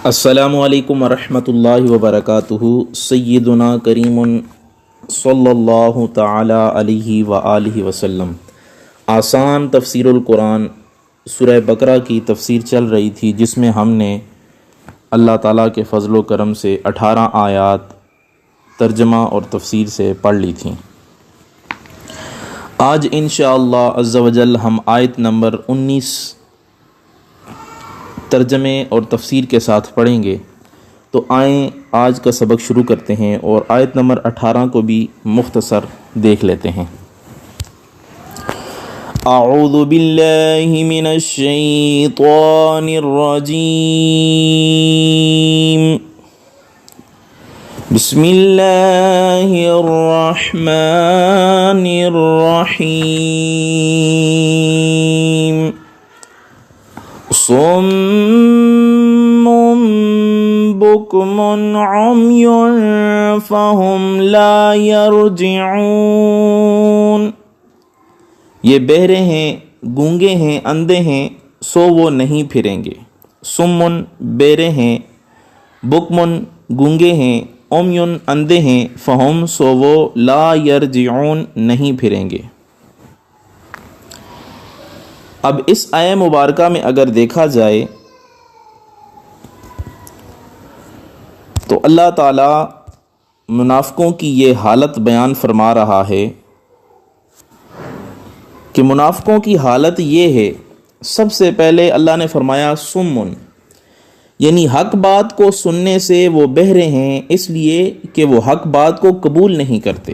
السلام علیکم ورحمۃ اللہ وبرکاتہ۔ سیدنا کریم صلی اللہ تعالی علیہ وآلہ وسلم۔ آسان تفسیر القرآن سورہ بقرہ کی تفسیر چل رہی تھی، جس میں ہم نے اللہ تعالیٰ کے فضل و کرم سے 18 آیات ترجمہ اور تفسیر سے پڑھ لی تھیں۔ آج انشاءاللہ عز و جل ہم آیت نمبر 19 ترجمے اور تفسیر کے ساتھ پڑھیں گے۔ تو آئیں آج کا سبق شروع کرتے ہیں اور آیت نمبر 18 کو بھی مختصر دیکھ لیتے ہیں۔ اعوذ باللہ من الشیطان الرجیم، بسم اللہ الرحمن الرحیم۔ صم بکم عمی فہم لا یرجعون۔ یہ بہرے ہیں، گونگے ہیں، اندھے ہیں، سو وہ نہیں پھریں گے۔ سمن بہرے ہیں، بکمن گونگے ہیں، عمیٌ اندھے ہیں، فہم سو وہ لا یرجعون نہیں پھریں گے۔ اب اس آیہ مبارکہ میں اگر دیکھا جائے تو اللہ تعالیٰ منافقوں کی یہ حالت بیان فرما رہا ہے کہ منافقوں کی حالت یہ ہے۔ سب سے پہلے اللہ نے فرمایا سمن، یعنی حق بات کو سننے سے وہ بہرے ہیں، اس لیے کہ وہ حق بات کو قبول نہیں کرتے۔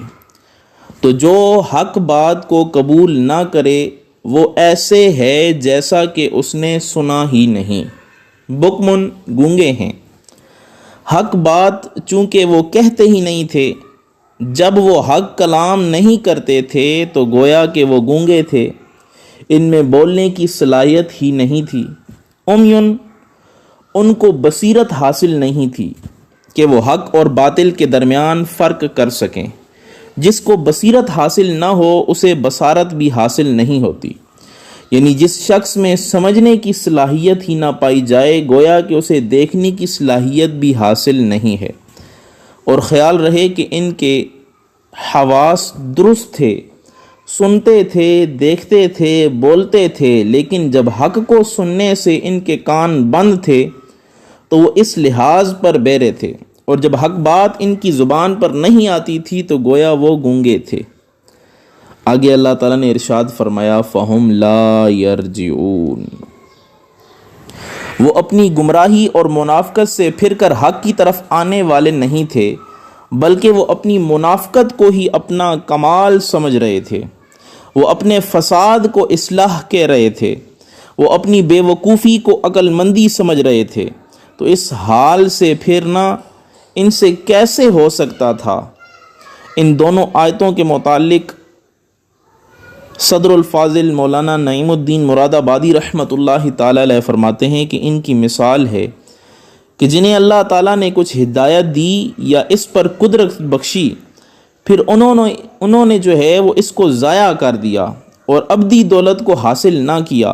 تو جو حق بات کو قبول نہ کرے وہ ایسے ہے جیسا کہ اس نے سنا ہی نہیں۔ بکمن گونگے ہیں، حق بات چونکہ وہ کہتے ہی نہیں تھے، جب وہ حق کلام نہیں کرتے تھے تو گویا کہ وہ گونگے تھے، ان میں بولنے کی صلاحیت ہی نہیں تھی۔ عمیٌ، ان کو بصیرت حاصل نہیں تھی کہ وہ حق اور باطل کے درمیان فرق کر سکیں۔ جس کو بصیرت حاصل نہ ہو اسے بصارت بھی حاصل نہیں ہوتی، یعنی جس شخص میں سمجھنے کی صلاحیت ہی نہ پائی جائے گویا کہ اسے دیکھنے کی صلاحیت بھی حاصل نہیں ہے۔ اور خیال رہے کہ ان کے حواس درست تھے، سنتے تھے، دیکھتے تھے، بولتے تھے، لیکن جب حق کو سننے سے ان کے کان بند تھے تو وہ اس لحاظ پر بہرے تھے، اور جب حق بات ان کی زبان پر نہیں آتی تھی تو گویا وہ گونگے تھے۔ آگے اللہ تعالیٰ نے ارشاد فرمایا فَهُمْ لَا يَرْجِعُونَ، وہ اپنی گمراہی اور منافقت سے پھر کر حق کی طرف آنے والے نہیں تھے، بلکہ وہ اپنی منافقت کو ہی اپنا کمال سمجھ رہے تھے، وہ اپنے فساد کو اصلاح کہہ رہے تھے، وہ اپنی بے وقوفی کو عقل مندی سمجھ رہے تھے۔ تو اس حال سے پھرنا ان سے کیسے ہو سکتا تھا؟ ان دونوں آیتوں کے متعلق صدر الفاضل مولانا نعیم الدین مراد آبادی رحمۃ اللہ تعالی علیہ فرماتے ہیں کہ ان کی مثال ہے کہ جنہیں اللہ تعالیٰ نے کچھ ہدایت دی یا اس پر قدرت بخشی، پھر انہوں نے جو ہے وہ اس کو ضائع کر دیا اور ابدی دولت کو حاصل نہ کیا۔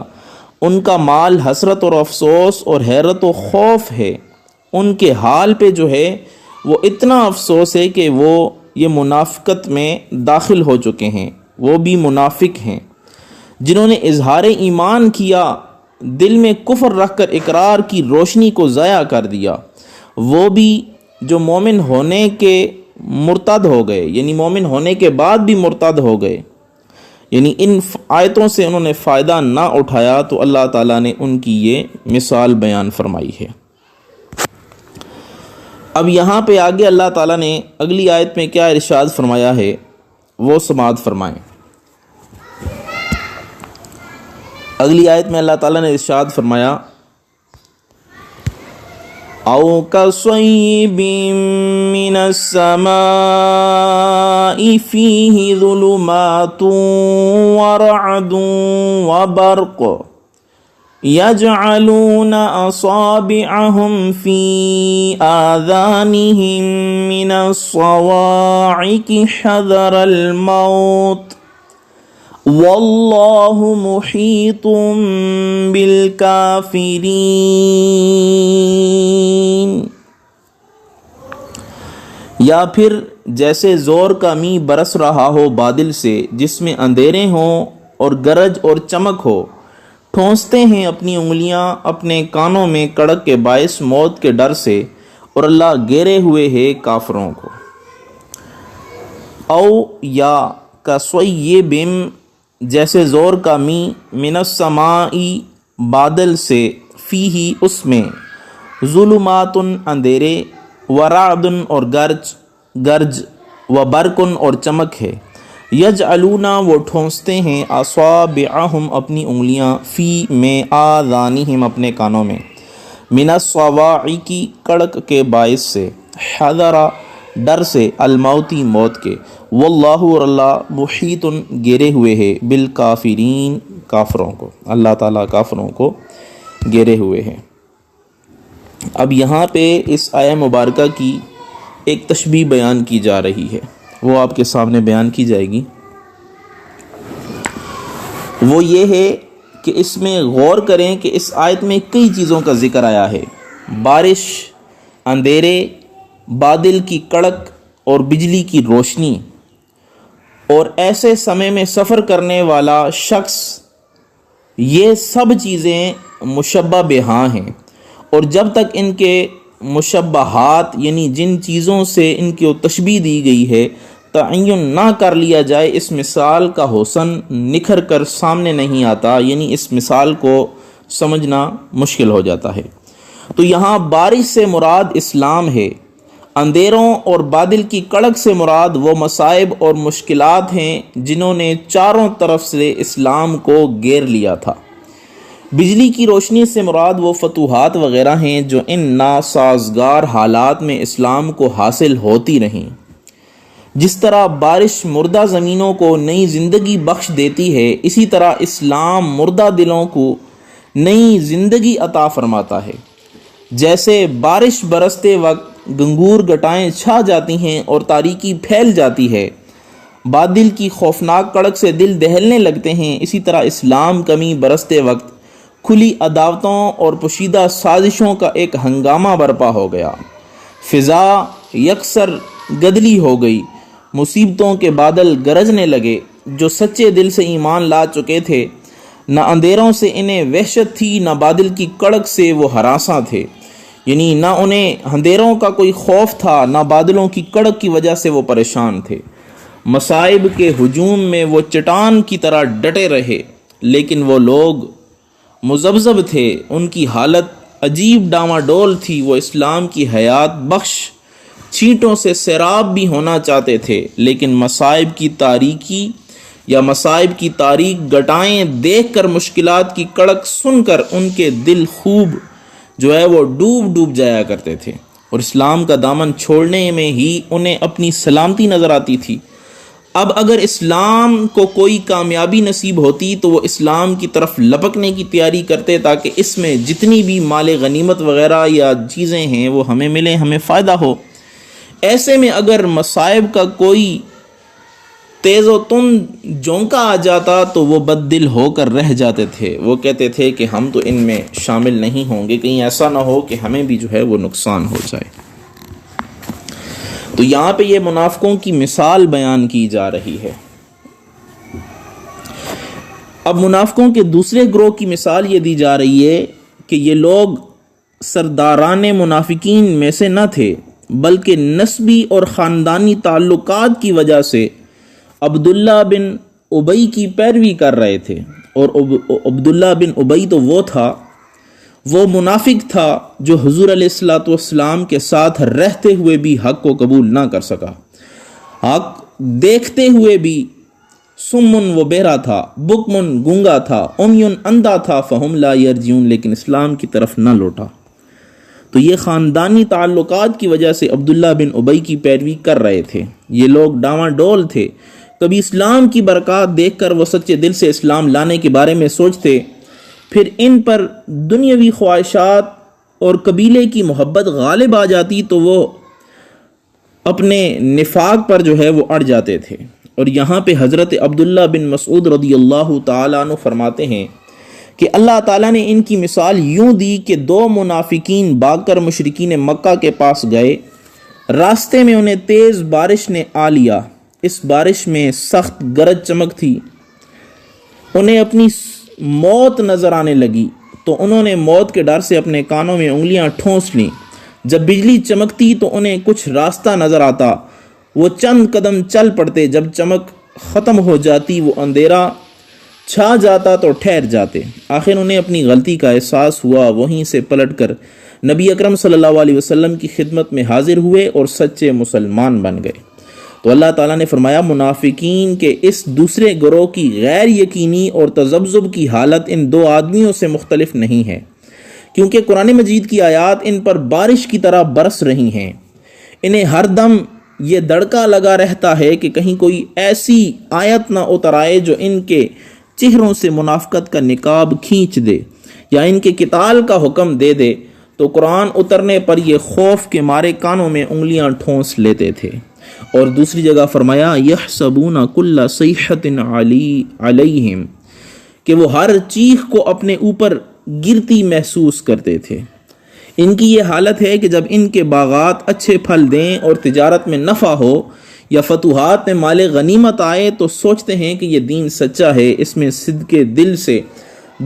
ان کا مال حسرت اور افسوس اور حیرت و خوف ہے۔ ان کے حال پہ جو ہے وہ اتنا افسوس ہے کہ وہ یہ منافقت میں داخل ہو چکے ہیں، وہ بھی منافق ہیں۔ جنہوں نے اظہار ایمان کیا، دل میں کفر رکھ کر اقرار کی روشنی کو ضائع کر دیا، وہ بھی جو مومن ہونے کے مرتد ہو گئے، یعنی مومن ہونے کے بعد بھی مرتد ہو گئے، یعنی ان آیتوں سے انہوں نے فائدہ نہ اٹھایا، تو اللہ تعالیٰ نے ان کی یہ مثال بیان فرمائی ہے۔ اب یہاں پہ آگے اللہ تعالیٰ نے اگلی آیت میں کیا ارشاد فرمایا ہے وہ سماعت فرمائیں۔ اگلی آیت میں اللہ تعالیٰ نے ارشاد فرمایا او کصیب من السماء فیہ ظلمات ورعد وبرق یجعلون اصابعهم فی آذانهم من الصواعق حذر الموت واللہ محیط بالکافرین۔ یا پھر جیسے زور کا می برس رہا ہو بادل سے جس میں اندھیرے ہوں اور گرج اور چمک ہو، ٹھونستے ہیں اپنی انگلیاں اپنے کانوں میں کڑک کے باعث موت کے ڈر سے، اور اللہ گھیرے ہوئے ہے کافروں کو۔ او یا کصیب جیسے زور کا می من السماء بادل سے، فیہ اس میں، ظلمات اندھیرے، ورعد اور گرج، وبرق اور چمک ہے، یجعلون وہ ٹھونستے ہیں، اصابعہم اپنی انگلیاں، فی میں آذانہم اپنے کانوں میں، من الصواعق کڑک کے باعث سے، حذر ڈر سے، الموتی موت کے، واللہ اور اللہ محیط گھیرے ہوئے ہے، بالکافرین کافروں کو، اللہ تعالیٰ کافروں کو گھیرے ہوئے ہیں۔ اب یہاں پہ اس آیہ مبارکہ کی ایک تشبیہ بیان کی جا رہی ہے، وہ آپ کے سامنے بیان کی جائے گی۔ وہ یہ ہے کہ اس میں غور کریں کہ اس آیت میں کئی چیزوں کا ذکر آیا ہے، بارش، اندھیرے، بادل کی کڑک اور بجلی کی روشنی، اور ایسے سمے میں سفر کرنے والا شخص، یہ سب چیزیں مشبہ بہا ہیں، اور جب تک ان کے مشبہات یعنی جن چیزوں سے ان کی تشبیہ دی گئی ہے تعین نہ کر لیا جائے، اس مثال کا حسن نکھر کر سامنے نہیں آتا، یعنی اس مثال کو سمجھنا مشکل ہو جاتا ہے۔ تو یہاں بارش سے مراد اسلام ہے، اندھیروں اور بادل کی کڑک سے مراد وہ مصائب اور مشکلات ہیں جنہوں نے چاروں طرف سے اسلام کو گھیر لیا تھا۔ بجلی کی روشنی سے مراد وہ فتوحات وغیرہ ہیں جو ان ناسازگار حالات میں اسلام کو حاصل ہوتی رہیں۔ جس طرح بارش مردہ زمینوں کو نئی زندگی بخش دیتی ہے، اسی طرح اسلام مردہ دلوں کو نئی زندگی عطا فرماتا ہے۔ جیسے بارش برستے وقت گنگور گٹائیں چھا جاتی ہیں اور تاریکی پھیل جاتی ہے، بادل کی خوفناک کڑک سے دل دہلنے لگتے ہیں، اسی طرح اسلام کمی برستے وقت کھلی عداوتوں اور پوشیدہ سازشوں کا ایک ہنگامہ برپا ہو گیا، فضا یکسر گدلی ہو گئی، مصیبتوں کے بادل گرجنے لگے۔ جو سچے دل سے ایمان لا چکے تھے، نہ اندھیروں سے انہیں وحشت تھی، نہ بادل کی کڑک سے وہ ہراساں تھے، یعنی نہ انہیں اندھیروں کا کوئی خوف تھا، نہ بادلوں کی کڑک کی وجہ سے وہ پریشان تھے۔ مصائب کے ہجوم میں وہ چٹان کی طرح ڈٹے رہے، لیکن وہ لوگ مذبذب تھے، ان کی حالت عجیب ڈاواڈول تھی، وہ اسلام کی حیات بخش چھینٹوں سے سیراب بھی ہونا چاہتے تھے، لیکن مصائب کی تاریک گٹائیں دیکھ کر، مشکلات کی کڑک سن کر ان کے دل خوب جو ہے وہ ڈوب جایا کرتے تھے، اور اسلام کا دامن چھوڑنے میں ہی انہیں اپنی سلامتی نظر آتی تھی۔ اب اگر اسلام کو کوئی کامیابی نصیب ہوتی تو وہ اسلام کی طرف لپکنے کی تیاری کرتے تاکہ اس میں جتنی بھی مال غنیمت وغیرہ یا چیزیں ہیں وہ ہمیں ملیں، ہمیں فائدہ ہو۔ ایسے میں اگر مصائب کا کوئی تیز و تند جونکا آ جاتا تو وہ بد دل ہو کر رہ جاتے تھے، وہ کہتے تھے کہ ہم تو ان میں شامل نہیں ہوں گے، کہیں ایسا نہ ہو کہ ہمیں بھی جو ہے وہ نقصان ہو جائے۔ تو یہاں پہ یہ منافقوں کی مثال بیان کی جا رہی ہے۔ اب منافقوں کے دوسرے گروہ کی مثال یہ دی جا رہی ہے کہ یہ لوگ سرداران منافقین میں سے نہ تھے، بلکہ نسبی اور خاندانی تعلقات کی وجہ سے عبداللہ بن ابی کی پیروی کر رہے تھے، اور عبداللہ بن ابی تو وہ منافق تھا جو حضور علیہ الصلوۃ والسلام کے ساتھ رہتے ہوئے بھی حق کو قبول نہ کر سکا، حق دیکھتے ہوئے بھی سمن وہ بہرا تھا، بکمن گونگا تھا، امیون اندھا تھا، فہم لا یرجعون لیکن اسلام کی طرف نہ لوٹا۔ تو یہ خاندانی تعلقات کی وجہ سے عبداللہ بن ابی کی پیروی کر رہے تھے، یہ لوگ ڈاواں ڈول تھے، کبھی اسلام کی برکات دیکھ کر وہ سچے دل سے اسلام لانے کے بارے میں سوچتے، پھر ان پر دنیاوی خواہشات اور قبیلے کی محبت غالب آ جاتی تو وہ اپنے نفاق پر جو ہے وہ اڑ جاتے تھے، اور یہاں پہ حضرت عبداللہ بن مسعود رضی اللہ تعالیٰ عنہ فرماتے ہیں کہ اللہ تعالیٰ نے ان کی مثال یوں دی کہ دو منافقین بھاگ کر مشرکین مکہ کے پاس گئے، راستے میں انہیں تیز بارش نے آ لیا، اس بارش میں سخت گرج چمک تھی، انہیں اپنی موت نظر آنے لگی تو انہوں نے موت کے ڈر سے اپنے کانوں میں انگلیاں ٹھونس لیں، جب بجلی چمکتی تو انہیں کچھ راستہ نظر آتا، وہ چند قدم چل پڑتے، جب چمک ختم ہو جاتی وہ اندھیرا چھا جاتا تو ٹھہر جاتے، آخر انہیں اپنی غلطی کا احساس ہوا، وہیں سے پلٹ کر نبی اکرم صلی اللہ علیہ وسلم کی خدمت میں حاضر ہوئے اور سچے مسلمان بن گئے۔ تو اللہ تعالیٰ نے فرمایا منافقین کے اس دوسرے گروہ کی غیر یقینی اور تذبذب کی حالت ان دو آدمیوں سے مختلف نہیں ہے، کیونکہ قرآن مجید کی آیات ان پر بارش کی طرح برس رہی ہیں، انہیں ہر دم یہ دڑکا لگا رہتا ہے کہ کہیں کوئی ایسی آیت نہ اتر آئے جو ان کے چہروں سے منافقت کا نقاب کھینچ دے یا ان کے قتال کا حکم دے دے، تو قرآن اترنے پر یہ خوف کے مارے کانوں میں انگلیاں ٹھونس لیتے تھے۔ اور دوسری جگہ فرمایا یحسبون کل صیحۃ علیہم، کہ وہ ہر چیخ کو اپنے اوپر گرتی محسوس کرتے تھے۔ ان کی یہ حالت ہے کہ جب ان کے باغات اچھے پھل دیں اور تجارت میں نفع ہو یا فتوحات میں مال غنیمت آئے تو سوچتے ہیں کہ یہ دین سچا ہے، اس میں صدق دل سے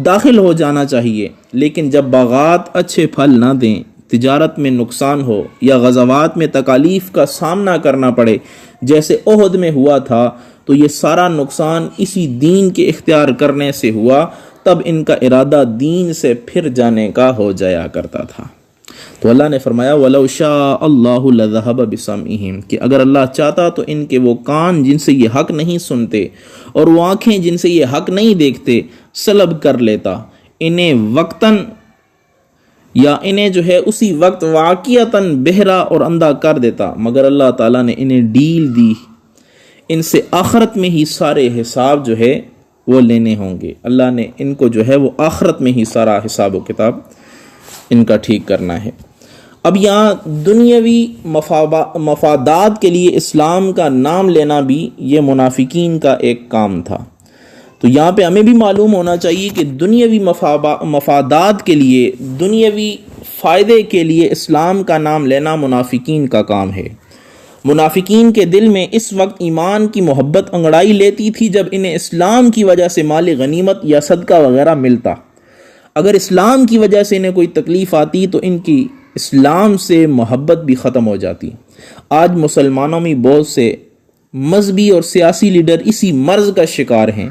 داخل ہو جانا چاہیے، لیکن جب باغات اچھے پھل نہ دیں، تجارت میں نقصان ہو یا غزوات میں تکالیف کا سامنا کرنا پڑے جیسے احد میں ہوا تھا، تو یہ سارا نقصان اسی دین کے اختیار کرنے سے ہوا، تب ان کا ارادہ دین سے پھر جانے کا ہو جایا کرتا تھا۔ تو اللہ نے فرمایا وَلَوْ شَاءَ اللَّهُ لَذَهَبَ بِسَمْعِهِمْ، کہ اگر اللہ چاہتا تو ان کے وہ کان جن سے یہ حق نہیں سنتے اور وہ آنکھیں جن سے یہ حق نہیں دیکھتے سلب کر لیتا، انہیں وقتاً یا انہیں جو ہے اسی وقت واقعتاً بہرا اور اندھا کر دیتا، مگر اللہ تعالیٰ نے انہیں ڈیل دی، ان سے آخرت میں ہی سارے حساب جو ہے وہ لینے ہوں گے، اللہ نے ان کو جو ہے وہ آخرت میں ہی سارا حساب و کتاب ان کا ٹھیک کرنا ہے۔ اب یہاں دنیاوی مفادات کے لیے اسلام کا نام لینا بھی یہ منافقین کا ایک کام تھا، تو یہاں پہ ہمیں بھی معلوم ہونا چاہیے کہ دنیاوی مفادات کے لیے، دنیاوی فائدے کے لیے اسلام کا نام لینا منافقین کا کام ہے۔ منافقین کے دل میں اس وقت ایمان کی محبت انگڑائی لیتی تھی جب انہیں اسلام کی وجہ سے مال غنیمت یا صدقہ وغیرہ ملتا، اگر اسلام کی وجہ سے انہیں کوئی تکلیف آتی تو ان کی اسلام سے محبت بھی ختم ہو جاتی۔ آج مسلمانوں میں بہت سے مذہبی اور سیاسی لیڈر اسی مرض کا شکار ہیں،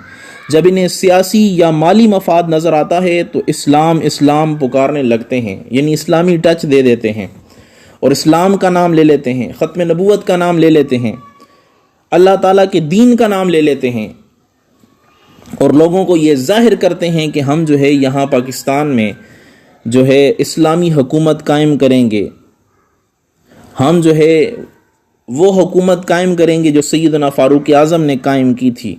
جب انہیں سیاسی یا مالی مفاد نظر آتا ہے تو اسلام پکارنے لگتے ہیں، یعنی اسلامی ٹچ دے دیتے ہیں اور اسلام کا نام لے لیتے ہیں، ختم نبوت کا نام لے لیتے ہیں، اللہ تعالیٰ کے دین کا نام لے لیتے ہیں، اور لوگوں کو یہ ظاہر کرتے ہیں کہ ہم جو ہے یہاں پاکستان میں جو ہے اسلامی حکومت قائم کریں گے، ہم جو ہے وہ حکومت قائم کریں گے جو سیدنا فاروق اعظم نے قائم کی تھی۔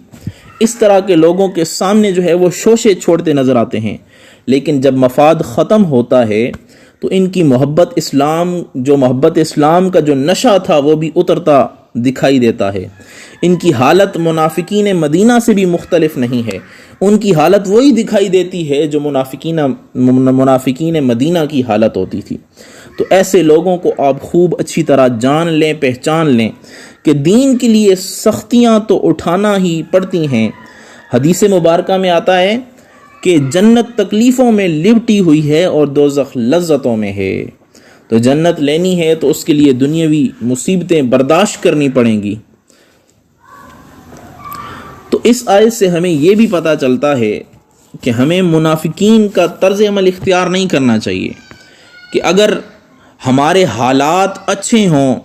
اس طرح کے لوگوں کے سامنے جو ہے وہ شوشے چھوڑتے نظر آتے ہیں، لیکن جب مفاد ختم ہوتا ہے تو ان کی محبت اسلام کا جو نشہ تھا وہ بھی اترتا دکھائی دیتا ہے۔ ان کی حالت منافقین مدینہ سے بھی مختلف نہیں ہے، ان کی حالت وہی دکھائی دیتی ہے جو منافقین مدینہ کی حالت ہوتی تھی۔ تو ایسے لوگوں کو آپ خوب اچھی طرح جان لیں، پہچان لیں کہ دین کے لیے سختیاں تو اٹھانا ہی پڑتی ہیں۔ حدیث مبارکہ میں آتا ہے کہ جنت تکلیفوں میں لپٹی ہوئی ہے اور دوزخ لذتوں میں ہے، تو جنت لینی ہے تو اس کے لیے دنیاوی مصیبتیں برداشت کرنی پڑیں گی۔ تو اس آیت سے ہمیں یہ بھی پتہ چلتا ہے کہ ہمیں منافقین کا طرز عمل اختیار نہیں کرنا چاہیے کہ اگر ہمارے حالات اچھے ہوں،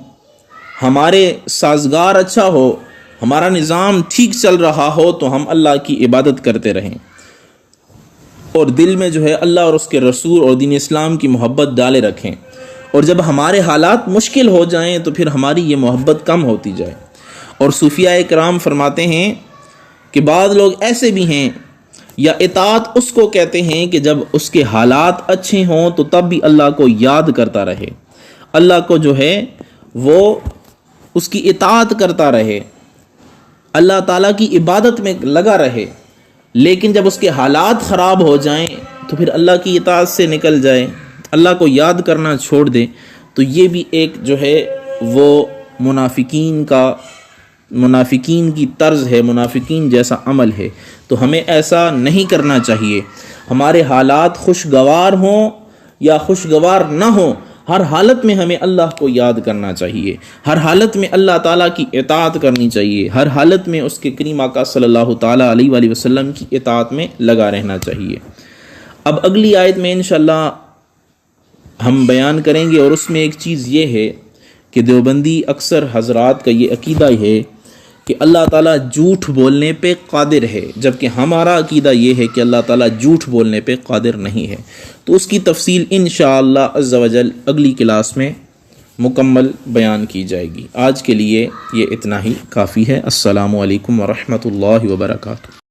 ہمارے سازگار اچھا ہو، ہمارا نظام ٹھیک چل رہا ہو تو ہم اللہ کی عبادت کرتے رہیں اور دل میں جو ہے اللہ اور اس کے رسول اور دین اسلام کی محبت ڈالے رکھیں، اور جب ہمارے حالات مشکل ہو جائیں تو پھر ہماری یہ محبت کم ہوتی جائے۔ اور صوفیاء کرام فرماتے ہیں کہ بعض لوگ ایسے بھی ہیں یا اطاعت اس کو کہتے ہیں کہ جب اس کے حالات اچھے ہوں تو تب بھی اللہ کو یاد کرتا رہے، اللہ کو جو ہے وہ اس کی اطاعت کرتا رہے، اللہ تعالیٰ کی عبادت میں لگا رہے، لیکن جب اس کے حالات خراب ہو جائیں تو پھر اللہ کی اطاعت سے نکل جائے، اللہ کو یاد کرنا چھوڑ دے، تو یہ بھی ایک جو ہے وہ منافقین کی طرز ہے، منافقین جیسا عمل ہے۔ تو ہمیں ایسا نہیں کرنا چاہیے۔ ہمارے حالات خوشگوار ہوں یا خوشگوار نہ ہوں، ہر حالت میں ہمیں اللہ کو یاد کرنا چاہیے، ہر حالت میں اللہ تعالیٰ کی اطاعت کرنی چاہیے، ہر حالت میں اس کے کریم آقا صلی اللہ تعالیٰ علیہ وآلہ وسلم کی اطاعت میں لگا رہنا چاہیے۔ اب اگلی آیت میں انشاءاللہ ہم بیان کریں گے، اور اس میں ایک چیز یہ ہے کہ دیوبندی اکثر حضرات کا یہ عقیدہ ہے کہ اللہ تعالیٰ جھوٹ بولنے پہ قادر ہے، جبکہ ہمارا عقیدہ یہ ہے کہ اللہ تعالیٰ جھوٹ بولنے پہ قادر نہیں ہے۔ تو اس کی تفصیل انشاءاللہ عز و جل اگلی کلاس میں مکمل بیان کی جائے گی۔ آج کے لیے یہ اتنا ہی کافی ہے۔ السلام علیکم ورحمۃ اللہ وبرکاتہ۔